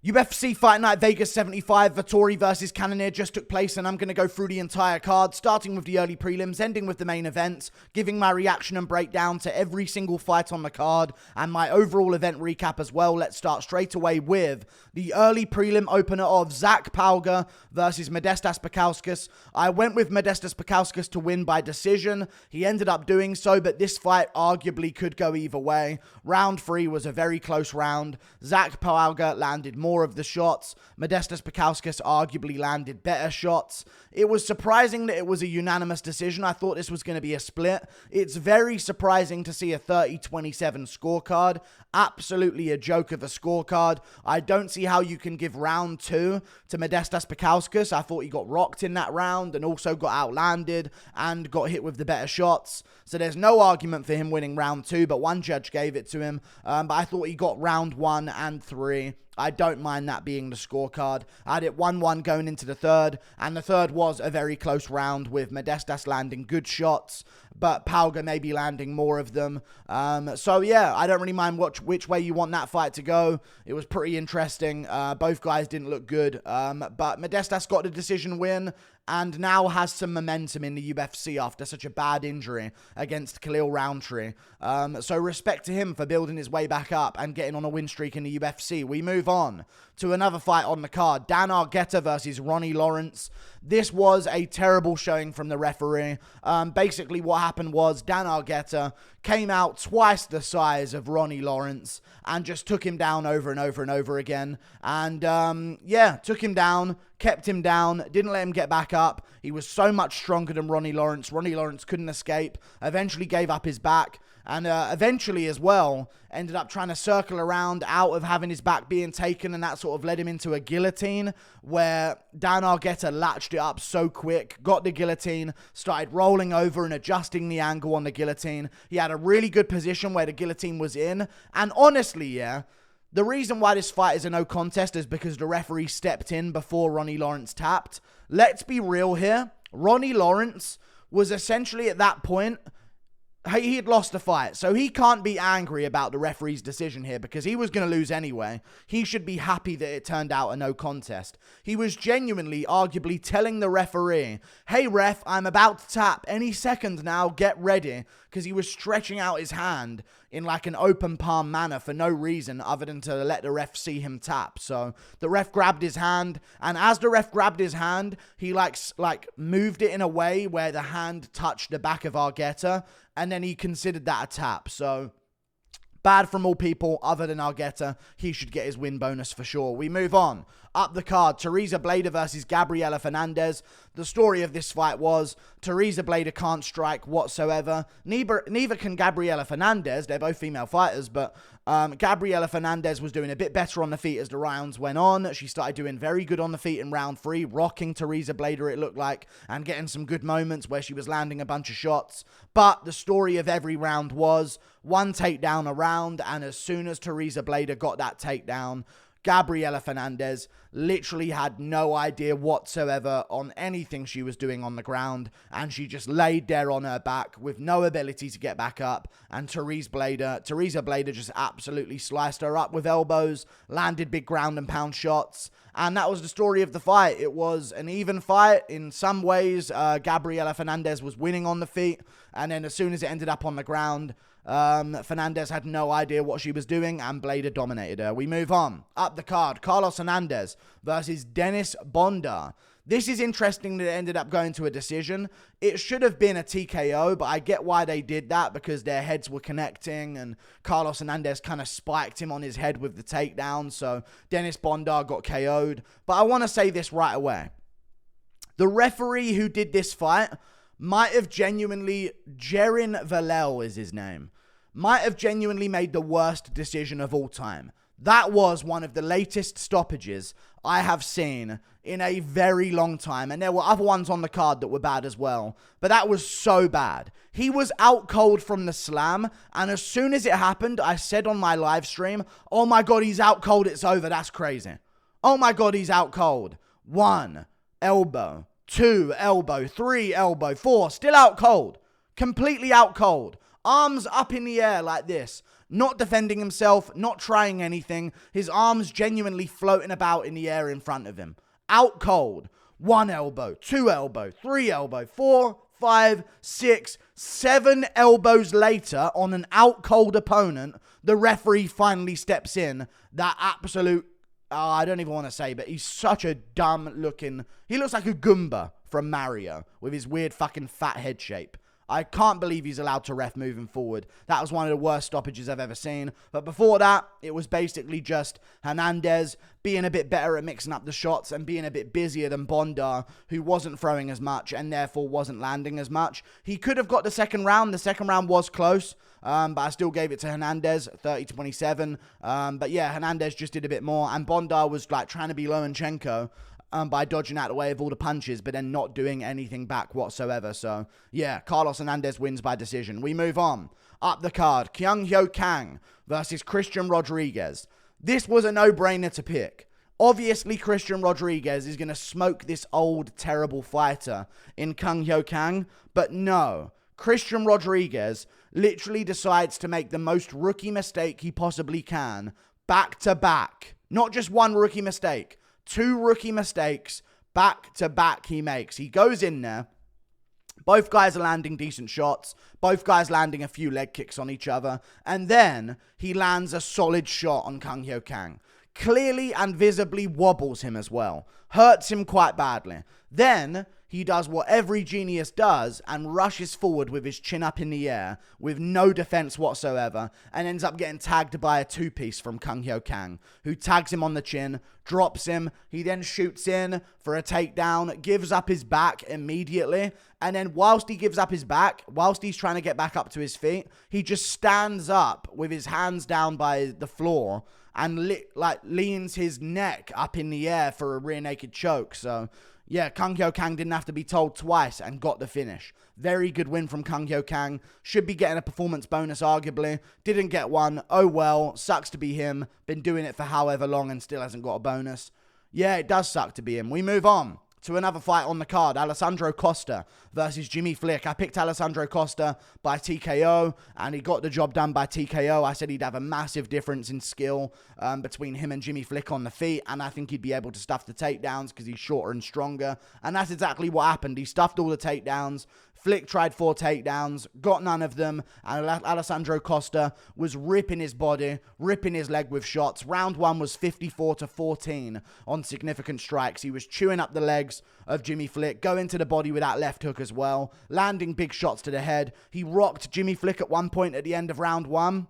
UFC Fight Night Vegas 75, Vettori versus Cannonier just took place, and I'm going to go through the entire card, starting with the early prelims, ending with the main event, giving my reaction and breakdown to every single fight on the card, and my overall event recap as well. Let's start straight away with the early prelim opener of Zach Pauga versus Modestas Bukauskas. I went with Modestas Bukauskas to win by decision. He ended up doing so, but this fight arguably could go either way. Round 3 was a very close round. Zach Pauga landed more of the shots. Modestas Bukauskas arguably landed better shots. It was surprising that it was a unanimous decision. I thought this was going to be a split. It's very surprising to see a 30-27 scorecard. Absolutely a joke of a scorecard. I don't see how you can give round 2 to Modestas Bukauskas. I thought he got rocked in that round and also got outlanded and got hit with the better shots. So there's no argument for him winning round 2, but one judge gave it to him. But I thought he got round 1 and 3. I don't mind that being the scorecard. I had it 1-1 going into the third, and the third was a very close round with Modestas landing good shots, but Pauga maybe landing more of them. So yeah, I don't really mind which way you want that fight to go. It was pretty interesting. Both guys didn't look good, but Modestas got the decision win, and now has some momentum in the UFC after such a bad injury against Khalil Roundtree. So respect to him for building his way back up and getting on a win streak in the UFC. We move on to another fight on the card. Dan Argueta versus Ronnie Lawrence. This was a terrible showing from the referee. Basically what happened was Dan Argueta came out twice the size of Ronnie Lawrence and just took him down over and over and over again. And yeah, took him down, kept him down, didn't let him get back up. He was so much stronger than Ronnie Lawrence. Ronnie Lawrence couldn't escape, eventually gave up his back, and eventually as well ended up trying to circle around out of having his back being taken, and that sort of led him into a guillotine where Dan Argueta latched it up so quick, got the guillotine, started rolling over and adjusting the angle on the guillotine. He had a really good position where the guillotine was in, and honestly, yeah, the reason why this fight is a no contest is because the referee stepped in before Ronnie Lawrence tapped. Let's be real here. Ronnie Lawrence was essentially at that point, he had lost the fight, so he can't be angry about the referee's decision here because he was going to lose anyway. He should be happy that it turned out a no contest. He was genuinely, arguably telling the referee, hey ref, I'm about to tap any second now, get ready, because he was stretching out his hand in like an open palm manner for no reason other than to let the ref see him tap. So the ref grabbed his hand, and as the ref grabbed his hand, he like moved it in a way where the hand touched the back of Argueta, and then he considered that a tap. So bad from all people other than Argueta. He should get his win bonus for sure. We move on. Up the card, Tereza Bleda versus Gabriella Fernades. The story of this fight was Tereza Bleda can't strike whatsoever. Neither can Gabriella Fernades. They're both female fighters, but Gabriella Fernades was doing a bit better on the feet as the rounds went on. She started doing very good on the feet in round 3, rocking Tereza Bleda, it looked like, and getting some good moments where she was landing a bunch of shots. But the story of every round was one takedown a round, and as soon as Tereza Bleda got that takedown, Gabriella Fernades literally had no idea whatsoever on anything she was doing on the ground, and she just laid there on her back with no ability to get back up, and Tereza Bleda just absolutely sliced her up with elbows, landed big ground and pound shots, and that was the story of the fight. It was an even fight. In some ways, Gabriella Fernades was winning on the feet, and then as soon as it ended up on the ground, Fernades had no idea what she was doing, and Bleda dominated her. We move on. Up the card, Carlos Hernandez versus Dennis Bondar. This is interesting that it ended up going to a decision. It should have been a TKO, but I get why they did that, because their heads were connecting, and Carlos Hernandez kind of spiked him on his head with the takedown, so Dennis Bondar got KO'd. But I want to say this right away. The referee who did this fight might have genuinely, Jerin Valel is his name, might have genuinely made the worst decision of all time. That was one of the latest stoppages I have seen in a very long time. And there were other ones on the card that were bad as well. But that was so bad. He was out cold from the slam. And as soon as it happened, I said on my live stream, oh my God, he's out cold. It's over. That's crazy. Oh my God, he's out cold. 1 elbow, 2 elbow, 3 elbow, 4, still out cold. Completely out cold. Arms up in the air like this. not defending himself, not trying anything. His arms genuinely floating about in the air in front of him. Out cold. 1 elbow, 2 elbow, 3 elbow, 4, 5, 6, 7 elbows later on an out cold opponent, the referee finally steps in. That absolute, I don't even want to say, but he's such a dumb looking, he looks like a Goomba from Mario with his weird fucking fat head shape. I can't believe he's allowed to ref moving forward. That was one of the worst stoppages I've ever seen. But before that, it was basically just Hernandez being a bit better at mixing up the shots and being a bit busier than Bondar, who wasn't throwing as much and therefore wasn't landing as much. He could have got the second round. The second round was close, but I still gave it to Hernandez, 30-27. But yeah, Hernandez just did a bit more. And Bondar was like trying to be Lomachenko, by dodging out the way of all the punches, but then not doing anything back whatsoever. So, yeah, Carlos Hernandez wins by decision. We move on. Up the card, Kang versus Cristian Rodriguez. This was a no-brainer to pick. Obviously, Cristian Rodriguez is going to smoke this old, terrible fighter in Kang, but no. Cristian Rodriguez literally decides to make the most rookie mistake he possibly can, back-to-back. Not just one rookie mistake. 2 rookie mistakes back-to-back he makes. He goes in there. Both guys are landing decent shots. Both guys landing a few leg kicks on each other. And then he lands a solid shot on Kang. Clearly and visibly wobbles him as well. Hurts him quite badly. Then he does what every genius does and rushes forward with his chin up in the air with no defense whatsoever and ends up getting tagged by a 2-piece from Kang, who tags him on the chin, drops him. He then shoots in for a takedown, gives up his back immediately. And then whilst he gives up his back, whilst he's trying to get back up to his feet, he just stands up with his hands down by the floor and leans his neck up in the air for a rear naked choke. So yeah, Kang didn't have to be told twice and got the finish. Very good win from Kang. Should be getting a performance bonus, arguably. Didn't get one. Oh well. Sucks to be him. Been doing it for however long and still hasn't got a bonus. Yeah, it does suck to be him. We move on to another fight on the card. Alessandro Costa versus Jimmy Flick. I picked Alessandro Costa by TKO, and he got the job done by TKO. I said he'd have a massive difference in skill between him and Jimmy Flick on the feet, and I think he'd be able to stuff the takedowns because he's shorter and stronger, and that's exactly what happened. He stuffed all the takedowns. Flick tried 4 takedowns, got none of them, and Alessandro Costa was ripping his body, ripping his leg with shots. Round 1 was 54-14 on significant strikes. He was chewing up the legs of Jimmy Flick, going to the body with that left hook as well, landing big shots to the head. He rocked Jimmy Flick at one point at the end of round 1.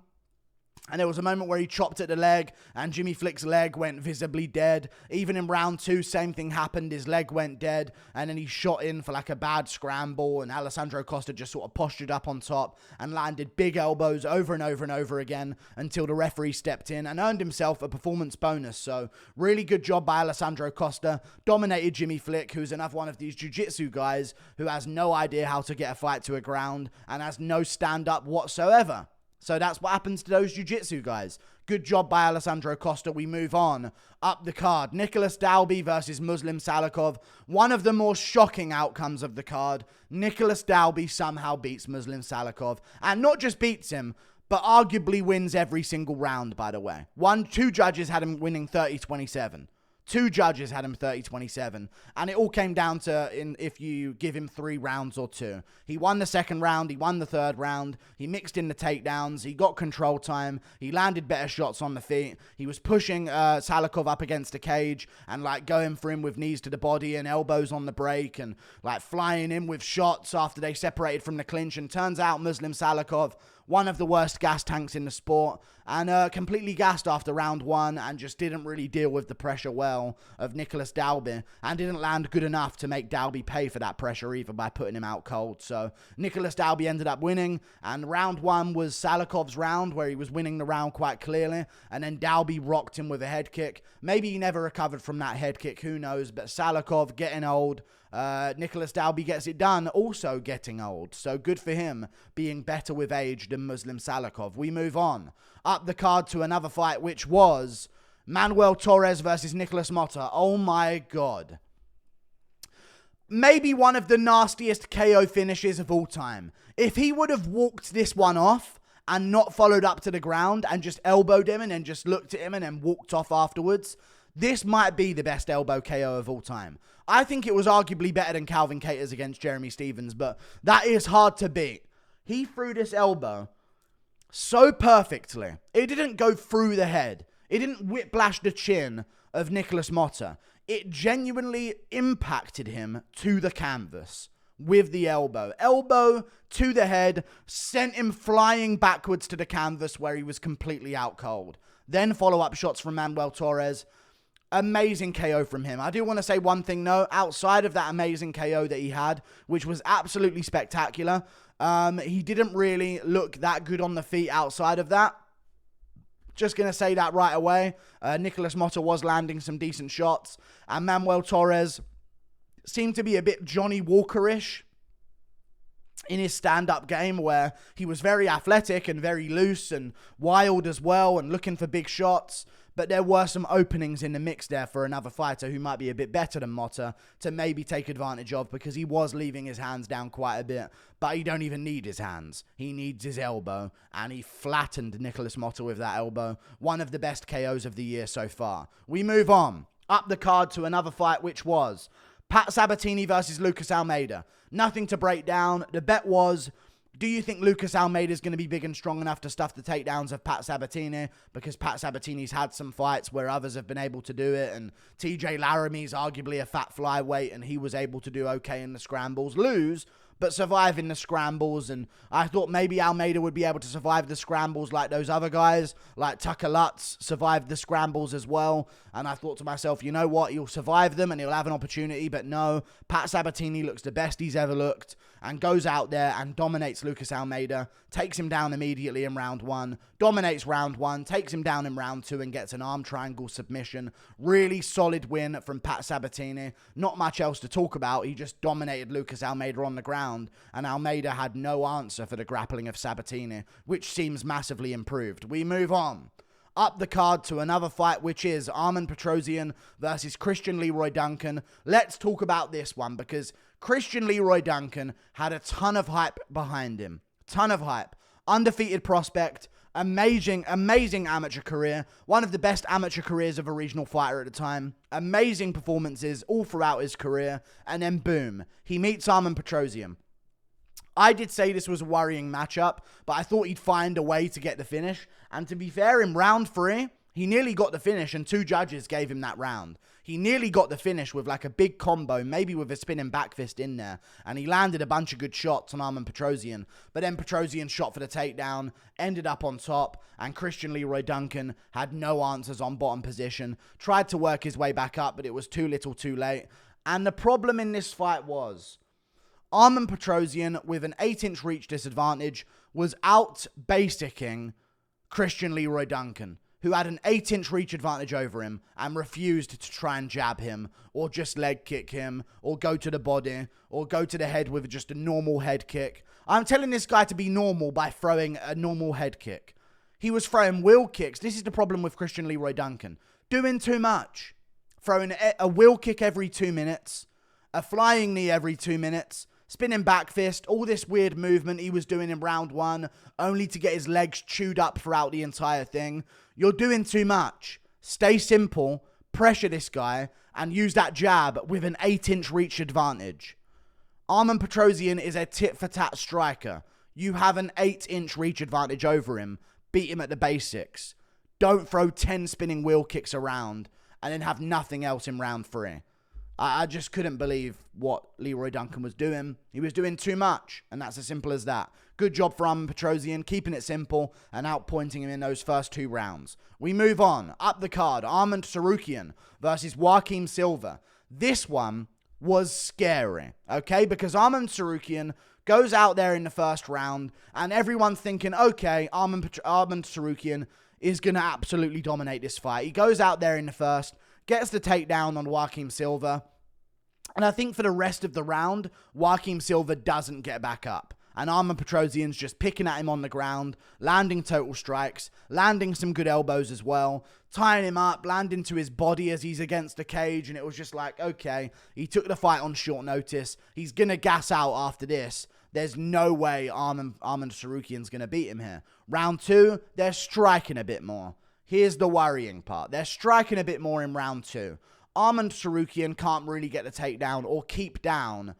And there was a moment where he chopped at the leg and Jimmy Flick's leg went visibly dead. Even in round 2, same thing happened. His leg went dead and then he shot in for like a bad scramble and Alessandro Costa just sort of postured up on top and landed big elbows over and over and over again until the referee stepped in and earned himself a performance bonus. So really good job by Alessandro Costa. Dominated Jimmy Flick, who's another one of these jiu-jitsu guys who has no idea how to get a fight to a ground and has no stand-up whatsoever. So that's what happens to those jiu-jitsu guys. Good job by Alessandro Costa. We move on. Up the card, Nicolas Dalby versus Muslim Salikhov. One of the more shocking outcomes of the card. Nicolas Dalby somehow beats Muslim Salikhov. And not just beats him, but arguably wins every single round, by the way. 2 judges had him winning 30-27. 2 judges had him 30-27. And it all came down to if you give him 3 rounds or 2. He won the second round. He won the third round. He mixed in the takedowns. He got control time. He landed better shots on the feet. He was pushing Salikhov up against the cage and like going for him with knees to the body and elbows on the break and like flying in with shots after they separated from the clinch. And turns out Muslim Salikhov, one of the worst gas tanks in the sport, and completely gassed after round 1 and just didn't really deal with the pressure well of Nicolas Dalby and didn't land good enough to make Dalby pay for that pressure either by putting him out cold. So Nicolas Dalby ended up winning, and round 1 was Salikhov's round where he was winning the round quite clearly, and then Dalby rocked him with a head kick. Maybe he never recovered from that head kick, who knows, but Salikhov getting old. Nicolas Dalby gets it done, also getting old. So good for him, being better with age than Muslim Salikhov. We move on. Up the card to another fight, which was Manuel Torres versus Nicolas Motta. Oh my God. Maybe one of the nastiest KO finishes of all time. If he would have walked this one off and not followed up to the ground and just elbowed him and then just looked at him and then walked off afterwards, this might be the best elbow KO of all time. I think it was arguably better than Calvin Kattar's against Jeremy Stephens, but that is hard to beat. He threw this elbow so perfectly. It didn't go through the head. It didn't whiplash the chin of Nicolas Motta. It genuinely impacted him to the canvas with the elbow. Elbow to the head, sent him flying backwards to the canvas where he was completely out cold. Then follow-up shots from Manuel Torres. Amazing KO from him. I do want to say one thing though, outside of that amazing KO that he had, which was absolutely spectacular, he didn't really look that good on the feet outside of that. Just going to say that right away. Nicolas Motta was landing some decent shots, and Manuel Torres seemed to be a bit Johnny Walker-ish in his stand-up game, where he was very athletic and very loose and wild as well and looking for big shots. But there were some openings in the mix there for another fighter who might be a bit better than Motta to maybe take advantage of, because he was leaving his hands down quite a bit. But he don't even need his hands. He needs his elbow, and he flattened Nicolas Motta with that elbow. One of the best KOs of the year so far. We move on up the card to another fight, which was Pat Sabatini versus Lucas Almeida. Nothing to break down. The bet was, do you think Lucas Almeida is going to be big and strong enough to stuff the takedowns of Pat Sabatini? Because Pat Sabatini's had some fights where others have been able to do it, and TJ Laramie's arguably a fat flyweight, and he was able to do okay in the scrambles. Lose, but survive in the scrambles, and I thought maybe Almeida would be able to survive the scrambles like those other guys, like Tucker Lutz survived the scrambles as well, and I thought to myself, you know what, he'll survive them and he'll have an opportunity, but no, Pat Sabatini looks the best he's ever looked, and goes out there and dominates Lucas Almeida, takes him down immediately in round 1, dominates round 1, takes him down in round 2, and gets an arm triangle submission. Really solid win from Pat Sabatini. Not much else to talk about. He just dominated Lucas Almeida on the ground, and Almeida had no answer for the grappling of Sabatini, which seems massively improved. We move on up the card to another fight, which is Armen Petrosyan versus Cristian Leroy Duncan. Let's talk about this one, because Cristian Leroy Duncan had a ton of hype behind him. Ton of hype. Undefeated prospect. Amazing amateur career. One of the best amateur careers of a regional fighter at the time. Amazing performances all throughout his career. And then boom, he meets Armen Petrosyan. I did say this was a worrying matchup, but I thought he'd find a way to get the finish. And to be fair, in round 3, he nearly got the finish, and 2 judges gave him that round. He nearly got the finish with like a big combo, maybe with a spinning back fist in there. And he landed a bunch of good shots on Armen Petrosyan. But then Petrosyan shot for the takedown, ended up on top, and Cristian Leroy Duncan had no answers on bottom position. Tried to work his way back up, but it was too little too late. And the problem in this fight was Armen Petrosyan, with an 8-inch reach disadvantage, was out basicking Cristian Leroy Duncan, who had an 8-inch reach advantage over him and refused to try and jab him or just leg kick him or go to the body or go to the head with just a normal head kick. I'm telling this guy to be normal by throwing a normal head kick. He was throwing wheel kicks. This is the problem with Cristian Leroy Duncan. Doing too much. Throwing a wheel kick every 2 minutes, a flying knee every 2 minutes, spinning back fist, all this weird movement he was doing in round 1, only to get his legs chewed up throughout the entire thing. You're doing too much. Stay simple, pressure this guy, and use that jab with an 8-inch reach advantage. Armen Petrosyan is a tit-for-tat striker. You have an 8-inch reach advantage over him. Beat him at the basics. Don't throw 10 spinning wheel kicks around and then have nothing else in round 3. I just couldn't believe what Leroy Duncan was doing. He was doing too much, and that's as simple as that. Good job for Armen Petrosyan, keeping it simple and outpointing him in those first 2 rounds. We move on. Up the card, Arman Tsarukyan versus Joaquim Silva. This one was scary, okay? Because Arman Tsarukyan goes out there in the first round, and everyone's thinking, okay, Arman Tsarukyan is going to absolutely dominate this fight. He goes out there in the first, gets the takedown on Joaquim Silva. And I think for the rest of the round, Joaquim Silva doesn't get back up. And Armen Petrosyan's just picking at him on the ground, landing total strikes, landing some good elbows as well, tying him up, landing to his body as he's against the cage. And it was just like, okay, he took the fight on short notice. He's going to gas out after this. There's no way Arman Tsarukyan's going to beat him here. Round 2, they're striking a bit more. Here's the worrying part. They're striking a bit more in round 2. Arman Tsarukyan can't really get the takedown or keep down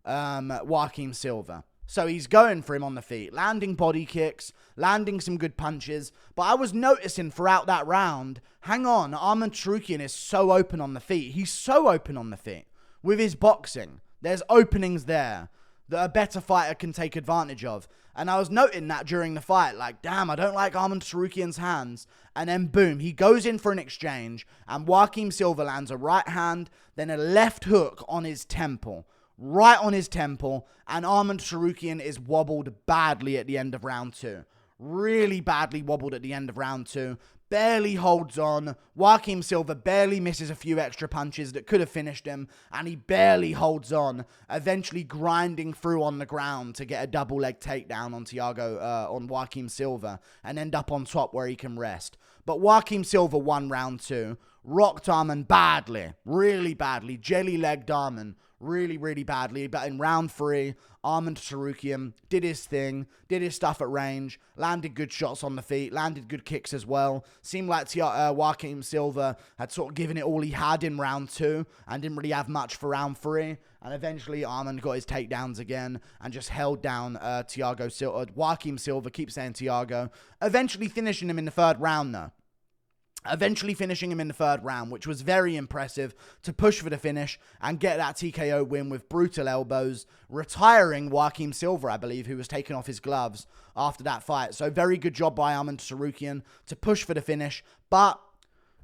Joaquim Silva. So he's going for him on the feet, landing body kicks, landing some good punches. But I was noticing throughout that round, hang on, Arman Tsarukyan is so open on the feet. He's so open on the feet with his boxing. There's openings there that a better fighter can take advantage of. And I was noting that during the fight, like, damn, I don't like Arman Tsarukyan's hands. And then boom, he goes in for an exchange, and Joaquim Silva lands a right hand, then a left hook on his temple. Right on his temple, and Arman Tsarukyan is wobbled badly at the end of round 2. Really badly wobbled at the end of round 2. Barely holds on. Joaquim Silva barely misses a few extra punches that could have finished him, and he barely holds on, eventually grinding through on the ground to get a double leg takedown on Joaquim Silva, and end up on top where he can rest. But Joaquim Silva won round 2, rocked Arman badly, really badly, jelly-legged Arman, really, really badly. But in round 3, Arman Tsarukyan did his thing, did his stuff at range, landed good shots on the feet, landed good kicks as well. Seemed like Joaquim Silva had sort of given it all he had in round 2 and didn't really have much for round 3. And eventually Arman got his takedowns again and just held down Joaquim Silva, keep saying Thiago, eventually finishing him in the 3rd round though. Which was very impressive to push for the finish and get that TKO win with brutal elbows, retiring Joaquim Silva, I believe, who was taking off his gloves after that fight. So very good job by Arman Tsarukyan to push for the finish, but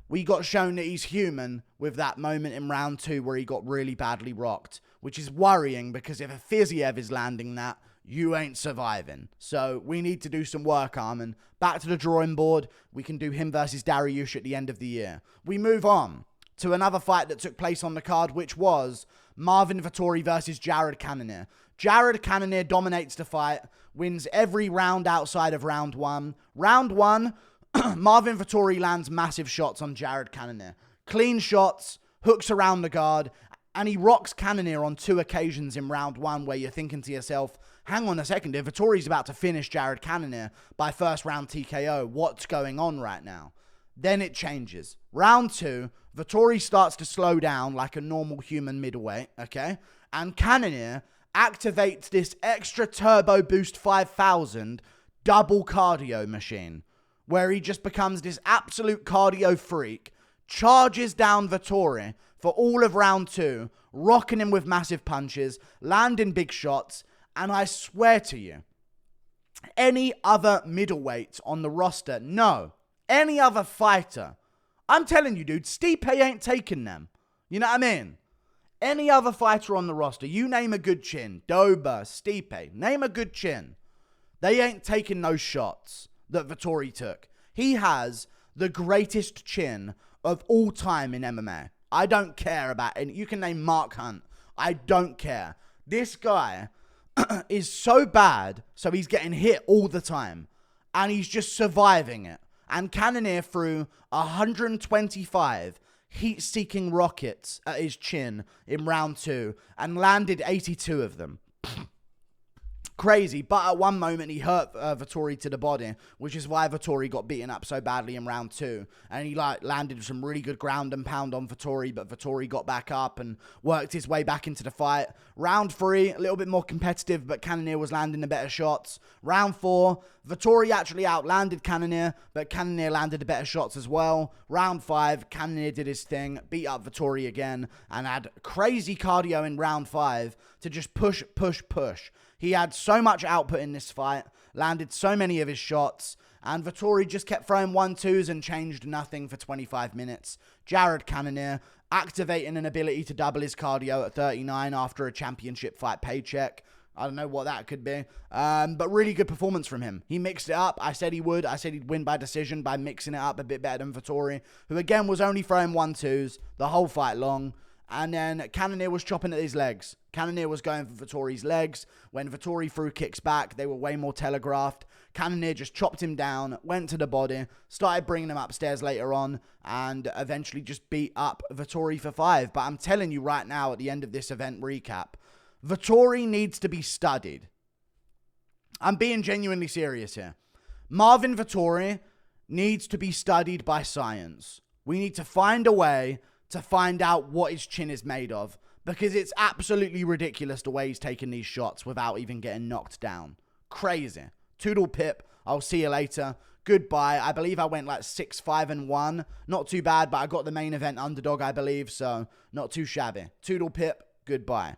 we got shown that he's human with that moment in round 2 where he got really badly rocked, which is worrying because if a Fiziev is landing that, you ain't surviving. So we need to do some work, Arman. Back to the drawing board. We can do him versus Dariush at the end of the year. We move on to another fight that took place on the card, which was Marvin Vettori versus Jared Cannonier. Jared Cannonier dominates the fight, wins every round outside of round 1. Round 1, Marvin Vettori lands massive shots on Jared Cannonier. Clean shots, hooks around the guard, and he rocks Cannonier on 2 occasions in round 1 where you're thinking to yourself, hang on a second, if Vettori's about to finish Jared Cannonier by 1st round TKO, what's going on right now? Then it changes. Round 2, Vettori starts to slow down like a normal human middleweight, okay? And Cannonier activates this extra turbo boost 5000 double cardio machine, where he just becomes this absolute cardio freak, charges down Vettori for all of round 2, rocking him with massive punches, landing big shots. And I swear to you, any other middleweight on the roster, no, any other fighter, I'm telling you, dude, Stipe ain't taking them. You know what I mean? Any other fighter on the roster, you name a good chin, Dober, Stipe, name a good chin. They ain't taking those shots that Vettori took. He has the greatest chin of all time in MMA. I don't care about any. You can name Mark Hunt. I don't care. This guy is so bad, so he's getting hit all the time, and he's just surviving it. And Cannonier threw 125 heat-seeking rockets at his chin in round 2 and landed 82 of them. Crazy, but at one moment he hurt Vettori to the body, which is why Vettori got beaten up so badly in round 2. And he landed some really good ground and pound on Vettori, but Vettori got back up and worked his way back into the fight. Round 3, a little bit more competitive, but Cannonier was landing the better shots. Round 4, Vettori actually outlanded Cannonier, but Cannonier landed the better shots as well. Round 5, Cannonier did his thing, beat up Vettori again, and had crazy cardio in round 5 to just push. He had so much output in this fight, landed so many of his shots, and Vettori just kept throwing 1-2s and changed nothing for 25 minutes. Jared Cannonier activating an ability to double his cardio at 39 after a championship fight paycheck. I don't know what that could be, but really good performance from him. He mixed it up. I said he would. I said he'd win by decision by mixing it up a bit better than Vettori, who again was only throwing 1-2s the whole fight long. And then Cannonier was chopping at his legs. Cannonier was going for Vettori's legs. When Vettori threw kicks back, they were way more telegraphed. Cannonier just chopped him down, went to the body, started bringing him upstairs later on, and eventually just beat up Vettori for 5. But I'm telling you right now, at the end of this event recap, Vettori needs to be studied. I'm being genuinely serious here. Marvin Vettori needs to be studied by science. We need to find a way to find out what his chin is made of, because it's absolutely ridiculous the way he's taking these shots without even getting knocked down. Crazy. Toodle pip. I'll see you later. Goodbye. I believe I went like 6-5-1. Not too bad, but I got the main event underdog, I believe, so not too shabby. Toodle pip. Goodbye.